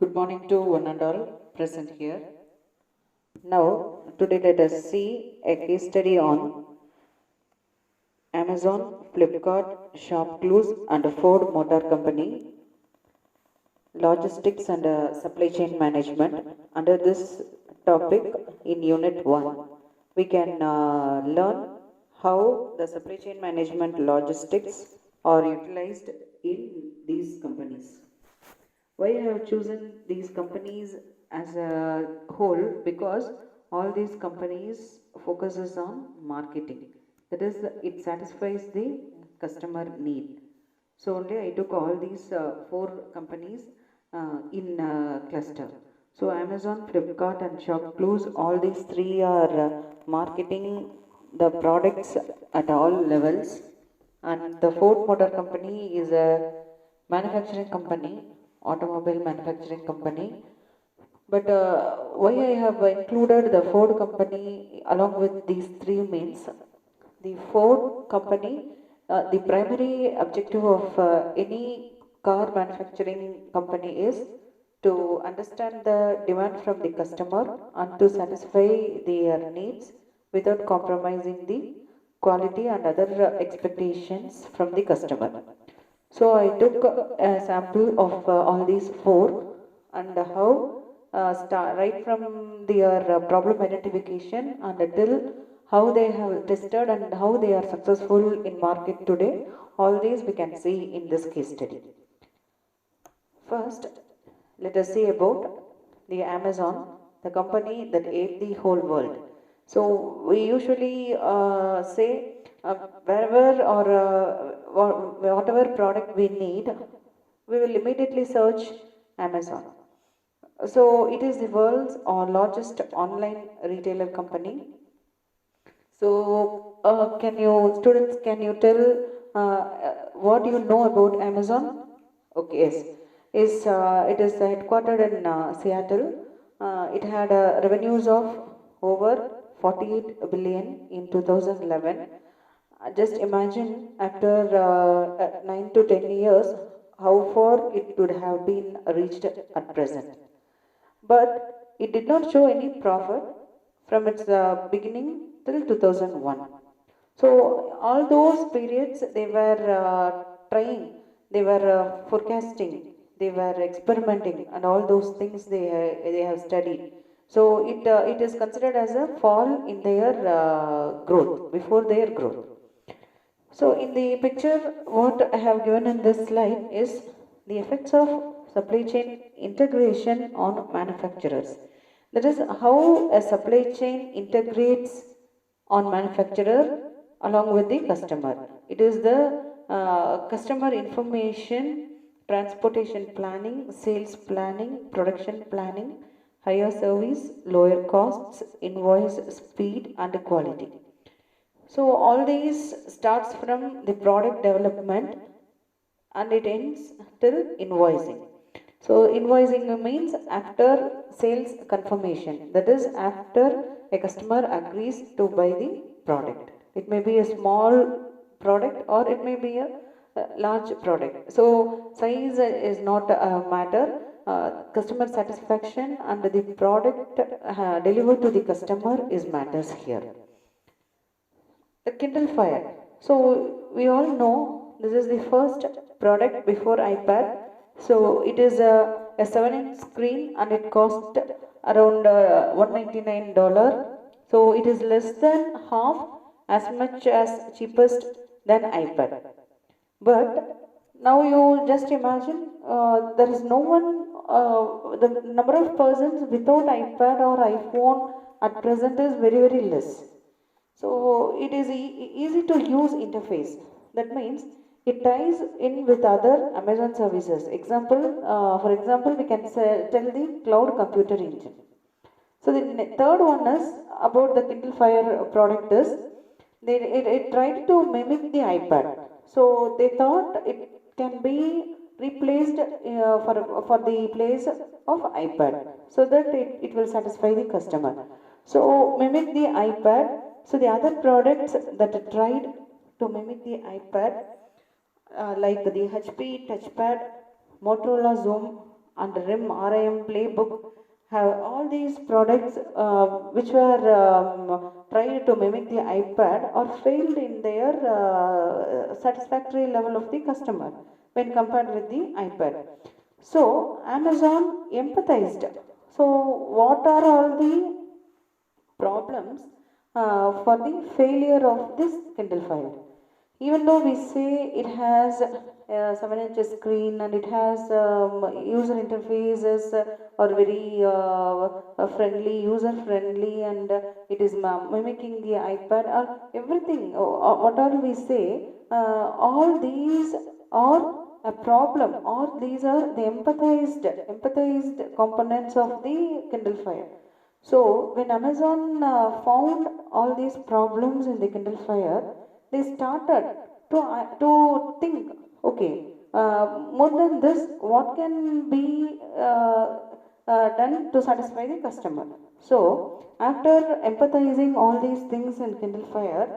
Good morning to one and all present here. Now, today let us see a case study on Amazon, Flipkart, ShopClues, and Ford Motor Company, logistics and supply chain management. Under this topic, in Unit 1, we can learn how the supply chain management logistics are utilized in these companies. Why I have chosen these companies as a whole? Because all these companies focuses on marketing. That is, it satisfies the customer need. So only I took all these four companies in cluster. So Amazon, Flipkart, and ShopClues, all these three are marketing the products at all levels. And the Ford Motor Company is a manufacturing company, automobile manufacturing company. But why I have included the Ford company along with these three means the Ford company, the primary objective of any car manufacturing company is to understand the demand from the customer and to satisfy their needs without compromising the quality and other expectations from the customer. So I took a sample of all these four and how right from their problem identification and until how they have tested and how they are successful in market today. All these we can see in this case study. First, let us see about the Amazon, the company that ate the whole world. So we usually say wherever or whatever product we need, we will immediately search Amazon. So it is the world's largest online retailer company. So students, can you tell what you know about Amazon? Okay, yes. It is headquartered in Seattle. It had revenues of over 48 billion in 2011. Just imagine after 9 to 10 years how far it would have been reached at present. But it did not show any profit from its beginning till 2001. So all those periods they were trying, they were forecasting, they were experimenting, and all those things they have studied. So it is considered as a fall in their growth, before their growth. So in the picture, what I have given in this slide is the effects of supply chain integration on manufacturers. That is how a supply chain integrates on manufacturer along with the customer. It is the customer information, transportation planning, sales planning, production planning, higher service, lower costs, invoice speed and quality. So all these starts from the product development and it ends till invoicing. So invoicing means after sales confirmation. That is after a customer agrees to buy the product. It may be a small product or it may be a large product. So size is not a matter. Customer satisfaction and the product delivered to the customer is matters here. The Kindle Fire. So we all know this is the first product before iPad. So it is a 7-inch screen and it cost around $199. So it is less than half as much as cheapest than iPad. But now you just imagine there is no one, the number of persons without iPad or iPhone at present is very less. So it is easy to use interface. That means it ties in with other Amazon services. For example, we can tell the cloud computer engine. So the third one is about the Kindle Fire product is it tried to mimic the iPad. So they thought it can be replaced for the place of iPad so that it will satisfy the customer. So mimic the iPad. So the other products that tried to mimic the iPad like the HP Touchpad, Motorola Zoom and RIM Playbook have all these products which were tried to mimic the iPad or failed in their satisfactory level of the customer when compared with the iPad. So Amazon empathized. So what are all the problems for the failure of this Kindle Fire? Even though we say it has a 7-inch screen and it has user interfaces are very friendly, user friendly, and it is mimicking the iPad or everything, what all we say, all these are a problem, or these are the empathized components of the Kindle Fire. So when Amazon found all these problems in the Kindle Fire, they started to think, okay, more than this, what can be done to satisfy the customer. So after empathizing all these things in Kindle Fire,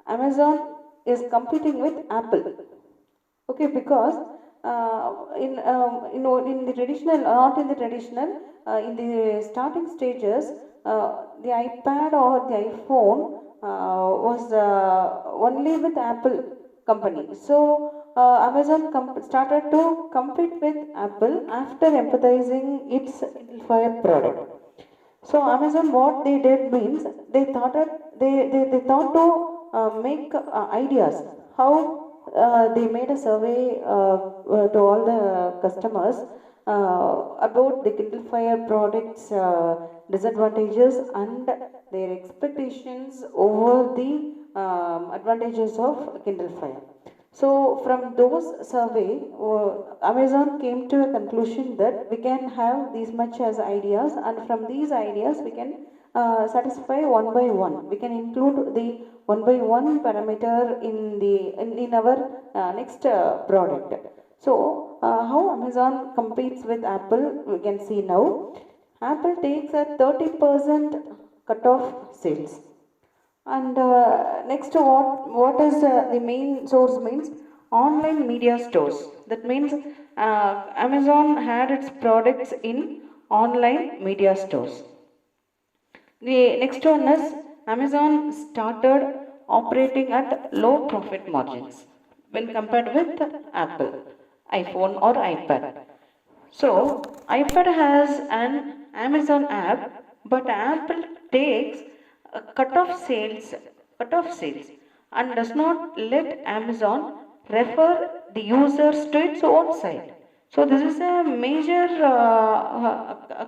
Amazon is competing with Apple. Okay, because in the traditional, not in the traditional, in the starting stages, the iPad or the iPhone was only with Apple company. So Amazon started to compete with Apple after empathizing its Fire product. So Amazon, what they did means they thought to make ideas. How they made a survey to all the customers about the Kindle Fire products disadvantages and their expectations over the advantages of Kindle Fire. So from those survey, Amazon came to a conclusion that we can have these much as ideas, and from these ideas we can satisfy one by one. We can include the one by one parameter in our next product. So how Amazon competes with Apple, we can see now. Apple takes a 30% cut off sales. And next, what is the main source means? Online media stores. That means Amazon had its products in online media stores. The next one is Amazon started operating at low profit margins when compared with Apple, iPhone or iPad. So iPad has an Amazon app, but Apple takes cut off sales and does not let Amazon refer the users to its own site. So this is a major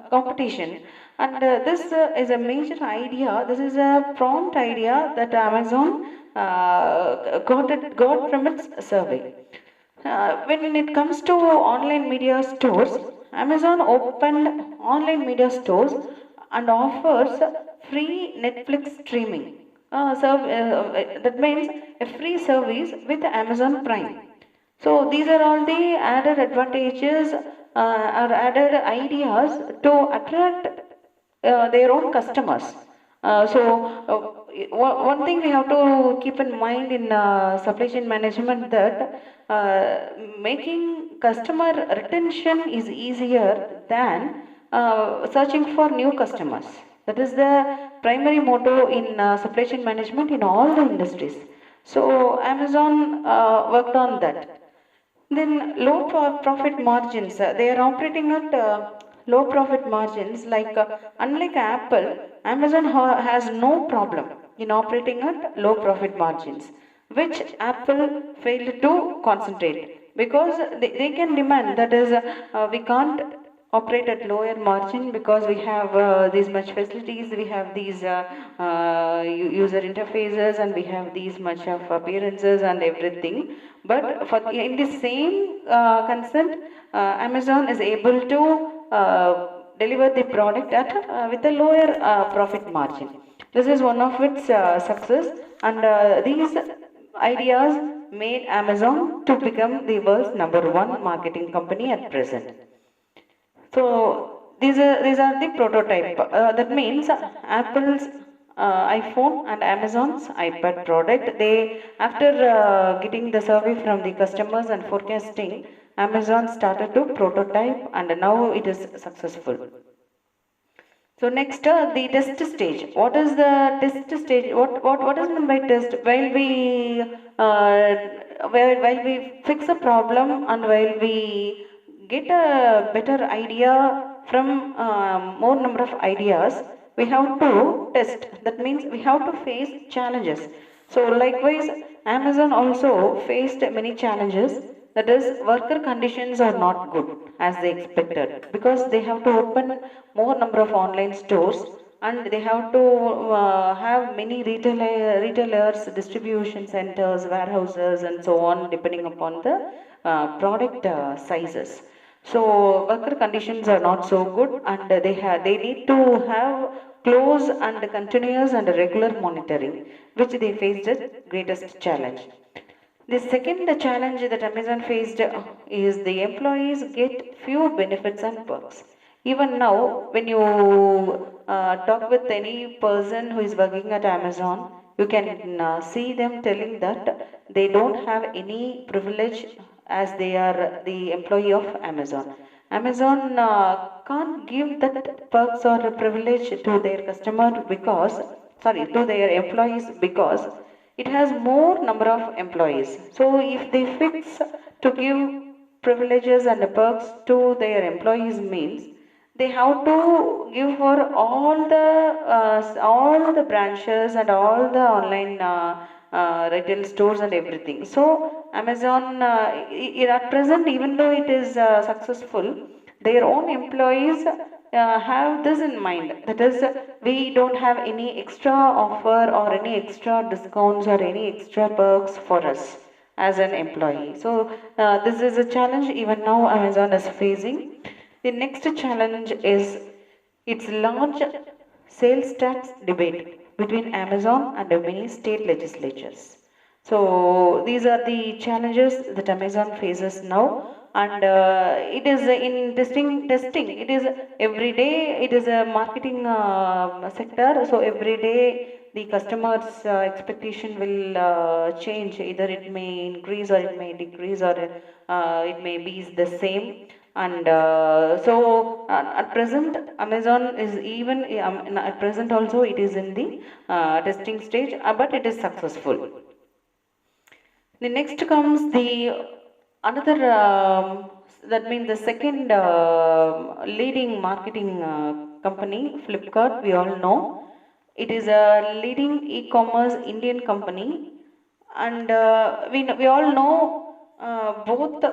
competition, and this is a major idea. This is a prompt idea that Amazon got from its survey. When it comes to online media stores, Amazon opened online media stores and offers free Netflix streaming. That means a free service with Amazon Prime. So these are all the added advantages or added ideas to attract their own customers. One thing we have to keep in mind in supply chain management, that making customer retention is easier than searching for new customers. That is the primary motto in supply chain management in all the industries. So Amazon worked on that. Then low profit margins. They are operating at low profit margins. Like unlike Apple, Amazon has no problem in operating at low profit margins, which Apple failed to concentrate, because they can demand, that is, we can't operate at lower margin because we have these much facilities, we have these user interfaces, and we have these much of appearances and everything. But for in the same concept, Amazon is able to deliver the product at with a lower profit margin. This is one of its success, and these ideas made Amazon to become the world's #1 marketing company at present. So these are the prototype. That means Apple's iPhone and Amazon's iPad product. They, after getting the survey from the customers and forecasting, Amazon started to prototype and now it is successful. So next, the test stage. What is the test stage? What is meant by test? While we fix a problem and while we get a better idea from more number of ideas, we have to test. That means we have to face challenges. So likewise, Amazon also faced many challenges. That is, worker conditions are not good as they expected because they have to open more number of online stores and they have to have many retailers, distribution centers, warehouses, and so on, depending upon the product sizes. So worker conditions are not so good, and they need to have close and continuous and regular monitoring, which they faced the greatest challenge. The second challenge that Amazon faced is the employees get few benefits and perks. Even now, when you talk with any person who is working at Amazon, you can see them telling that they don't have any privilege as they are the employee of Amazon. Amazon can't give that perks or privilege to their customer because, sorry, to their employees because it has more number of employees. So if they fix to give privileges and perks to their employees means they have to give for all the branches and all the online retail stores and everything. So Amazon at present, even though it is successful, their own employees have this in mind. That is, we don't have any extra offer or any extra discounts or any extra perks for us as an employee. So this is a challenge even now Amazon is facing. The next challenge is its large sales tax debate between Amazon and many state legislatures. So these are the challenges that Amazon faces now, and it is in testing. It is every day. It is a marketing sector. So every day the customers' expectation will change. Either it may increase or it may decrease or it may be the same. And at present Amazon is even at present also it is in the testing stage, but it is successful. The next comes the another that means the second leading marketing company, Flipkart. We all know it is a leading e-commerce Indian company, and we all know both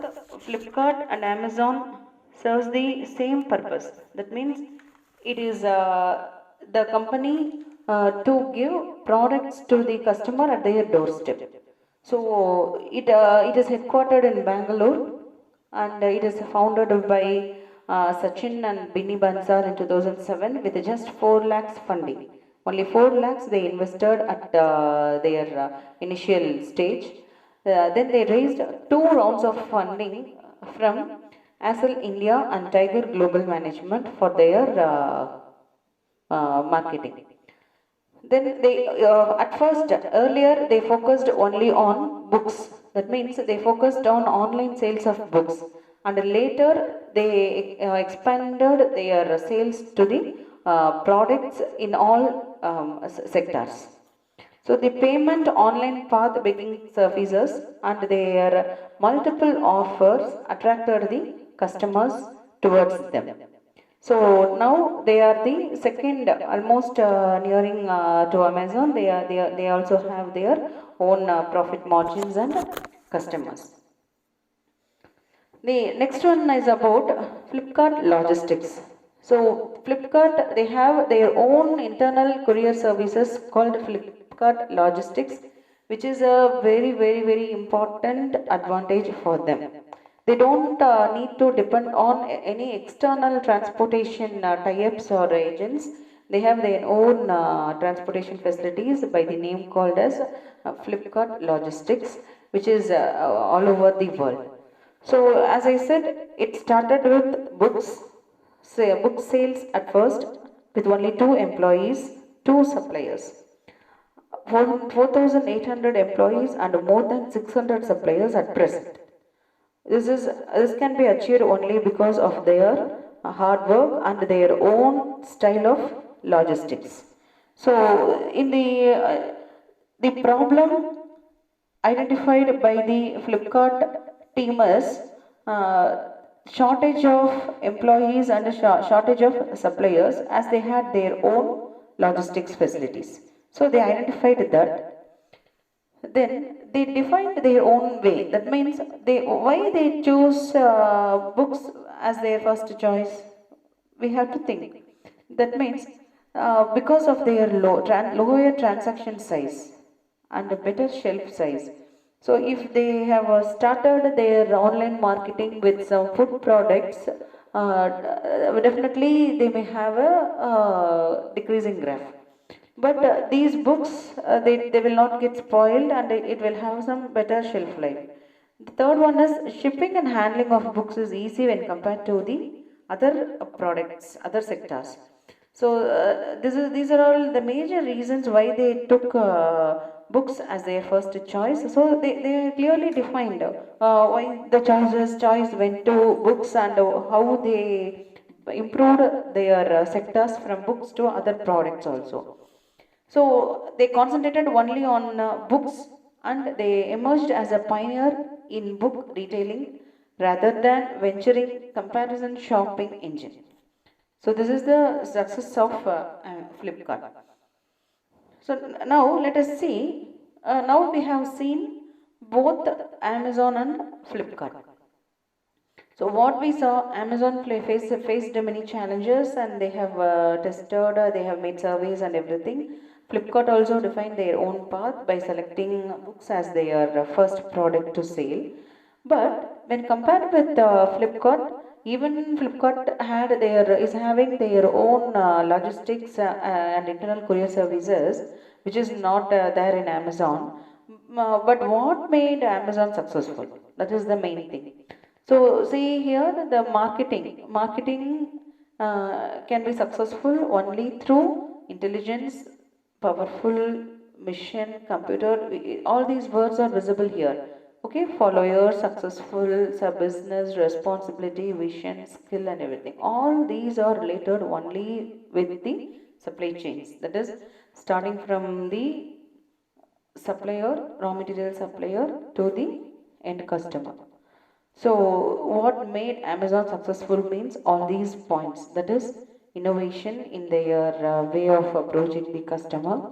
Flipkart and Amazon serves the same purpose. That means it is the company to give products to the customer at their doorstep. So it is headquartered in Bangalore, and it is founded by Sachin and Binny Bansal in 2007 with just 4 lakhs funding. Only 4 lakhs they invested at their initial stage. Then they raised 2 rounds of funding from Accel India and Tiger Global Management for their marketing. Then they, at first, earlier they focused only on books. That means they focused on online sales of books. And later they expanded their sales to the products in all sectors. So the payment online path banking services and their multiple offers attracted the customers towards them. So now they are the second, almost nearing to Amazon. They also have their own profit margins and customers. The next one is about Flipkart Logistics. So Flipkart, they have their own internal courier services called Flipkart Logistics, which is a very important advantage for them. They don't need to depend on any external transportation tie-ups or agents. They have their own transportation facilities by the name called as Flipkart Logistics, which is all over the world. So as I said, it started with book sales at first with only 2 employees, 2 suppliers. 4,800 employees and more than 600 suppliers at present. This can be achieved only because of their hard work and their own style of logistics. So, in the problem identified by the Flipkart team is shortage of employees and shortage of suppliers, as they had their own logistics facilities. So they identified that. Then they defined their own way. That means why they choose books as their first choice. We have to think. That means because of their lower transaction size and a better shelf size. So if they have started their online marketing with some food products, definitely they may have a decreasing graph. But these books, they will not get spoiled, and it will have some better shelf life. The third one is shipping and handling of books is easy when compared to the other products, other sectors. So these are all the major reasons why they took books as their first choice. So they clearly defined why the choice went to books, and how they improved their sectors from books to other products also. So they concentrated only on books, and they emerged as a pioneer in book retailing rather than venturing comparison shopping engine. So this is the success of Flipkart. So now let us see. Now we have seen both Amazon and Flipkart. So what we saw, Amazon faced many challenges, and they have tested, they have made surveys and everything. Flipkart also defined their own path by selecting books as their first product to sale. But when compared with Flipkart, even Flipkart is having their own logistics and internal courier services, which is not there in Amazon. But what made Amazon successful? That is the main thing. So see here the marketing. Marketing can be successful only through intelligence, powerful mission, computer. All these words are visible here. Okay, follower, successful, business, responsibility, vision, skill, and everything. All these are related only with the supply chains. That is, starting from the supplier, raw material supplier, to the end customer. So, what made Amazon successful means all these points, that is, innovation in their way of approaching the customer,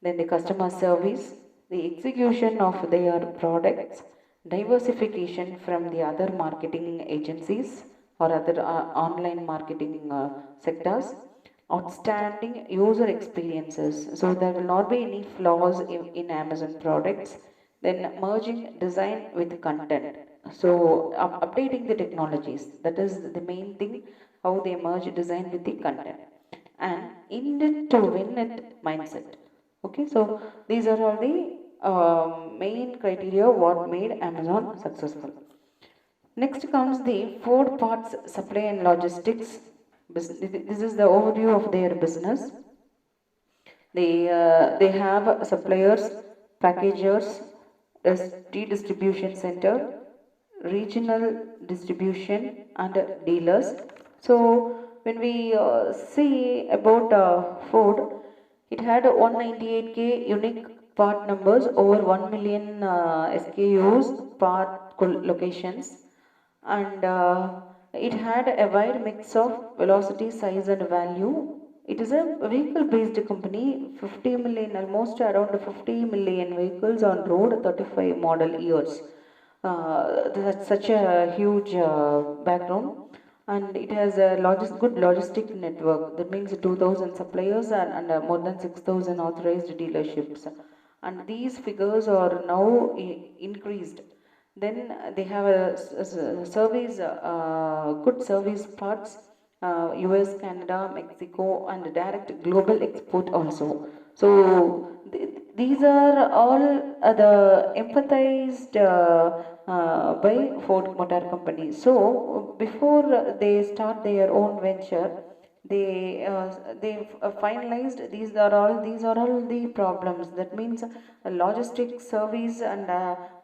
then the customer service, the execution of their products, diversification from the other marketing agencies or other online marketing sectors, outstanding user experiences. So there will not be any flaws in Amazon products. Then merging design with content. So updating the technologies. That is the main thing. How they merge design with the content, and in it to win it mindset. Okay, so these are all the main criteria what made Amazon successful. Next comes the four parts supply and logistics. This is the overview of their business. They have suppliers, packagers, distribution center, regional distribution, and dealers. So when we see about Ford, it had 198K unique part numbers, over 1 million SKUs, part locations, and it had a wide mix of velocity, size, and value. It is a vehicle based company, 50 million, almost around 50 million vehicles on road, 35 model years. That's such a huge background, and it has a good logistic network. That means 2,000 suppliers, and more than 6,000 authorized dealerships. And these figures are now increased. Then they have a service, good service parts, US, Canada, Mexico, and direct global export also. So these are all the empathized by Ford Motor Company. So before they start their own venture, they finalized these are all the problems. That means logistic service and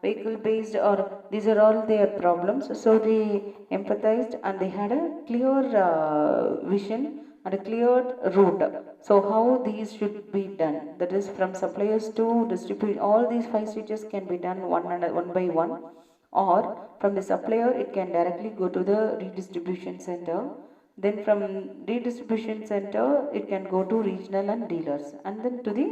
vehicle based, or these are all their problems. So they empathized and they had a clear vision and a clear route. So how these should be done, that is from suppliers to distribute, all these five stages can be done one by one, or from the supplier it can directly go to the redistribution center. Then from redistribution center it can go to regional and dealers, and then to the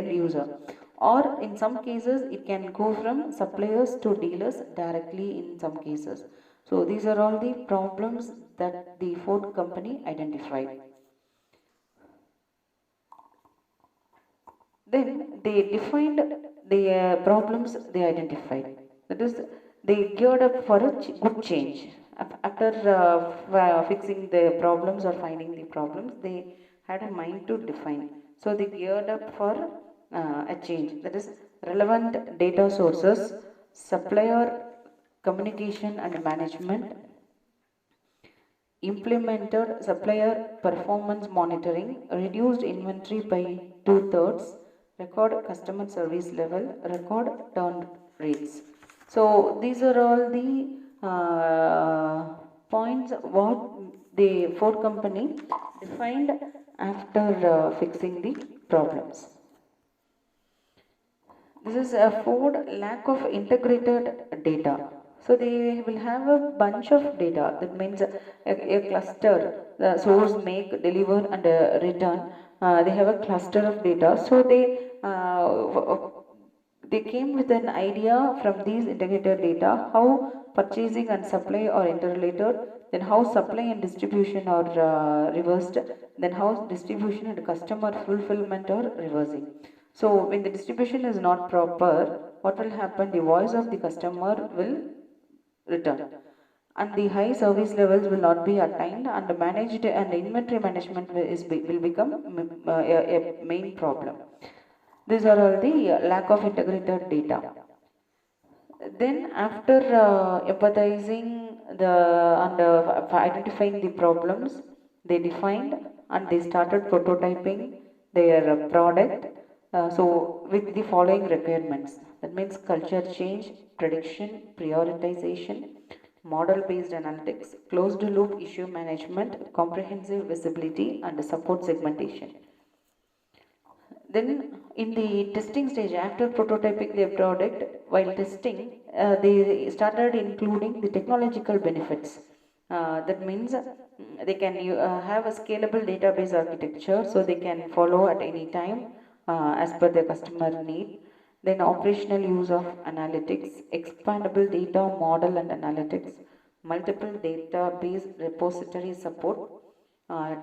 end user, or in some cases it can go from suppliers to dealers directly in some cases. So these are all the problems that the Ford company identified. Then they defined the problems they identified. That is, they geared up for a good change. After fixing the problems or finding the problems, they had a mind to define. So they geared up for a change. That is, relevant data sources, supplier communication and management, implemented supplier performance monitoring, reduced inventory by 2/3, record customer service level, record turn rates. So these are all the points what the Ford company defined after fixing the problems. This is a Ford lack of integrated data. So they will have a bunch of data. That means a cluster, the source, make, deliver, and return. They have a cluster of data. So they came with an idea from these integrated data how purchasing and supply are interrelated, then how supply and distribution are reversed, then how distribution and customer fulfillment are reversing. So when the distribution is not proper, what will happen? The voice of the customer will return, and the high service levels will not be attained, and managed and inventory management will become a main problem. These are all the lack of integrated data. Then after empathizing the and identifying the problems, they defined and they started prototyping their product. So with the following requirements, that means culture change, prediction, prioritization, model-based analytics, closed-loop issue management, comprehensive visibility, and support segmentation. Then in the testing stage, after prototyping their product, while testing, they started including the technological benefits. That means they can have a scalable database architecture, so they can follow at any time as per the customer need. Then operational use of analytics, expandable data model and analytics, multiple database repository support,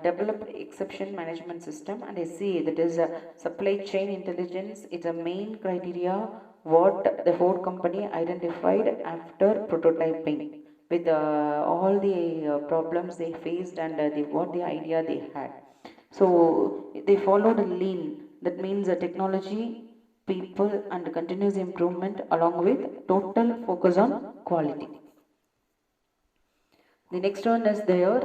developed exception management system, and SCA, that is supply chain intelligence. It's a main criteria what the Ford company identified after prototyping with all the problems they faced and what the idea they had. So they followed lean, that means technology, people, and continuous improvement along with total focus on quality. The next one is their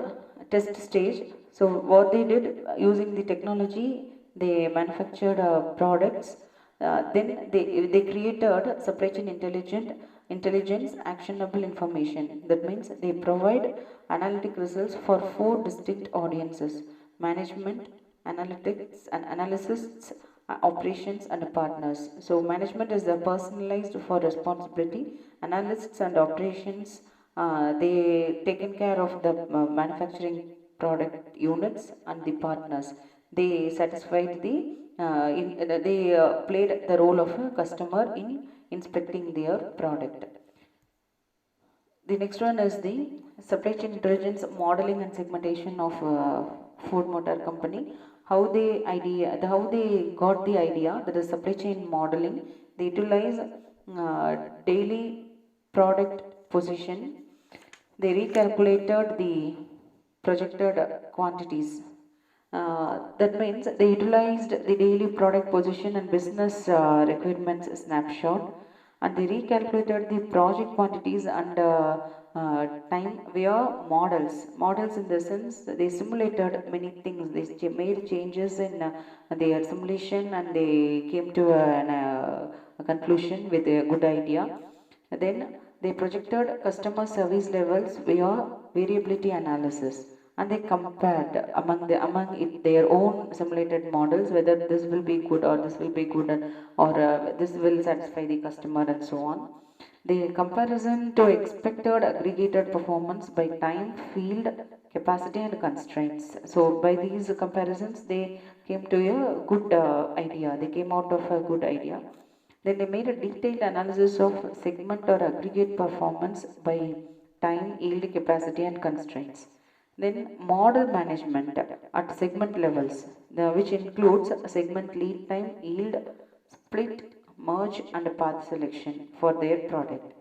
test stage. So what they did using the technology, they manufactured products. Then they created supply chain intelligence, actionable information. That means they provide analytic results for 4 distinct audiences: management, analytics, and analysts, operations, and partners. So management is the personalized for responsibility. Analysts and operations, they taken care of the manufacturing product units, and the partners, they satisfied they played the role of a customer in inspecting their product. The next one is the supply chain intelligence modeling and segmentation of Ford Motor Company. How they got the idea, that is supply chain modeling. They utilize daily product position. They recalculated the projected quantities. That means they utilized the daily product position and business requirements snapshot, and they recalculated the project quantities and time via models. Models in the sense they simulated many things. They made changes in their simulation and they came to a conclusion with a good idea. Then they projected customer service levels via variability analysis, and they compared among their own simulated models whether this will be good or this will be good, or this will satisfy the customer and so on. The comparison to expected aggregated performance by time, field, capacity and constraints. So by these comparisons they came to a good idea. They came out of a good idea. Then they made a detailed analysis of segment or aggregate performance by time, yield, capacity and constraints. Then model management at segment levels, which includes segment lead time, yield, split, merge and path selection for their product.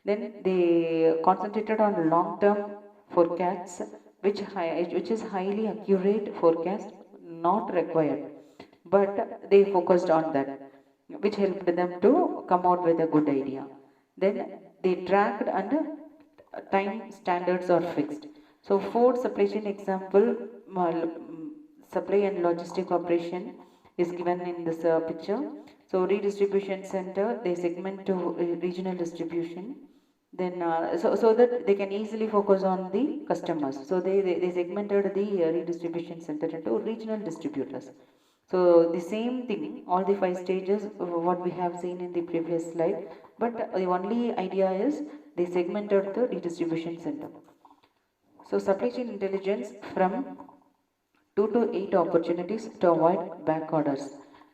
Then they concentrated on long-term forecasts, which is highly accurate forecast, not required, but they focused on that, which helped them to come out with a good idea. Then they tracked and time standards are fixed. So food supply chain example, supply and logistic operation is given in this picture. So redistribution center, they segment to regional distribution. Then so that they can easily focus on the customers. So they segmented the redistribution center into regional distributors. So the same thing, all the 5 stages what we have seen in the previous slide, but the only idea is they segmented the redistribution center. So supply chain intelligence from 2 to 8 opportunities to avoid back orders.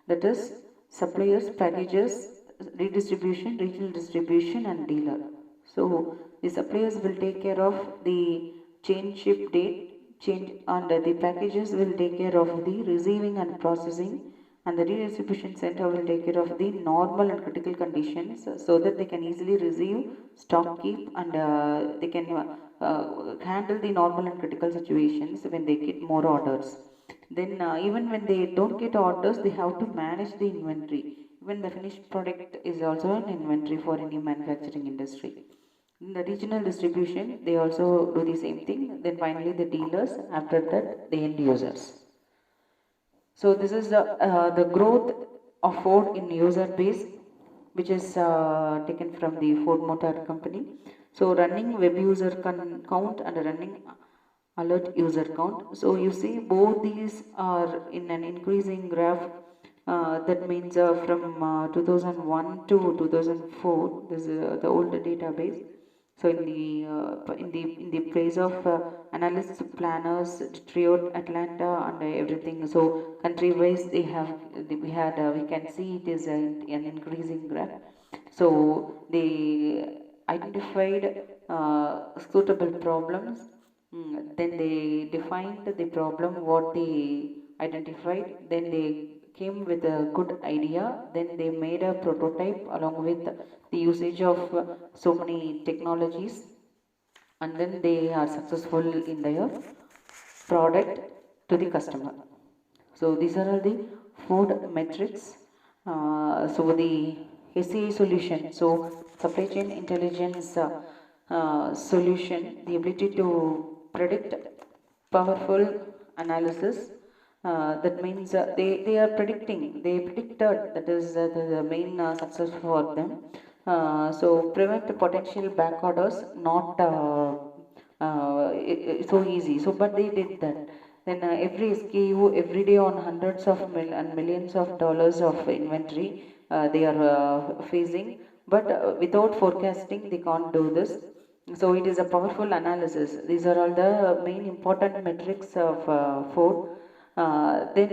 That is suppliers, packages, redistribution, regional distribution and dealer. So the suppliers will take care of the change ship date, change, and the packages will take care of the receiving and processing, and the redistribution center will take care of the normal and critical conditions so that they can easily receive, stock keep, and they can handle the normal and critical situations when they get more orders. Then even when they don't get orders, they have to manage the inventory. Even the finished product is also an inventory for any manufacturing industry. In the regional distribution, they also do the same thing. Then finally the dealers, after that the end users. So this is the growth of Ford in user base, which is taken from the Ford Motor Company. So running web user count and running alert user count. So you see both these are in an increasing graph. That means from 2001 to 2004. This is the old database. So in the place of analysts, planners, Detroit, Atlanta, and everything. So country wise, we can see it is an increasing graph. So they identified suitable problems. Then they defined the problem what they identified. Then they came with a good idea. Then they made a prototype along with the usage of so many technologies, and then they are successful in their product to the customer. So these are all the food metrics. So the SCA solution, so supply chain intelligence solution, the ability to predict, powerful analysis. That means they are predicting, they predicted, that is the main success for them. So prevent potential back orders, not so easy. So but they did that. Then every SKU every day on hundreds of and millions of dollars of inventory they are facing, but without forecasting they can't do this. So it is a powerful analysis. These are all the main important metrics of Ford. They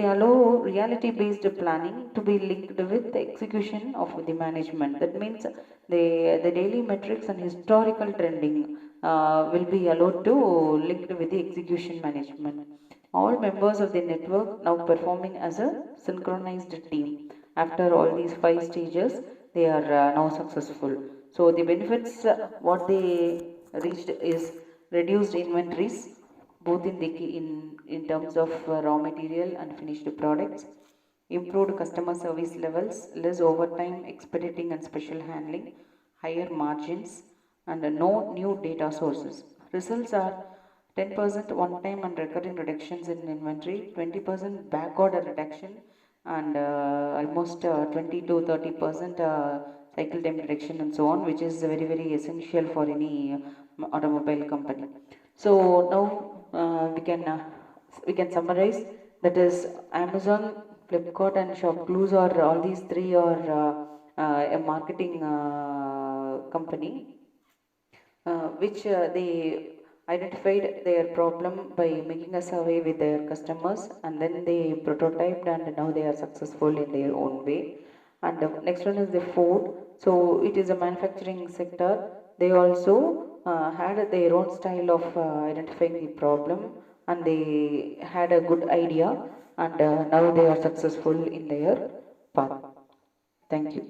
allow reality-based planning to be linked with the execution of the management. That means the daily metrics and historical trending will be allowed to linked with the execution management. All members of the network now performing as a synchronized team. After all these 5 stages, they are now successful. So the benefits what they reached is reduced inventories, both in terms of raw material and finished products, improved customer service levels, less overtime, expediting and special handling, higher margins, and no new data sources. Results are 10% one-time and recurring reductions in inventory, 20% backorder reduction, and almost 20 to 30% cycle time reduction and so on, which is very essential for any automobile company. So now we can summarize, that is Amazon, Flipkart, and Shopcluse, or all these three are a marketing company which they identified their problem by making a survey with their customers, and then they prototyped, and now they are successful in their own way. And the next one is the food. So it is a manufacturing sector. They also had their own style of identifying the problem, and they had a good idea, and now they are successful in their path. Thank you.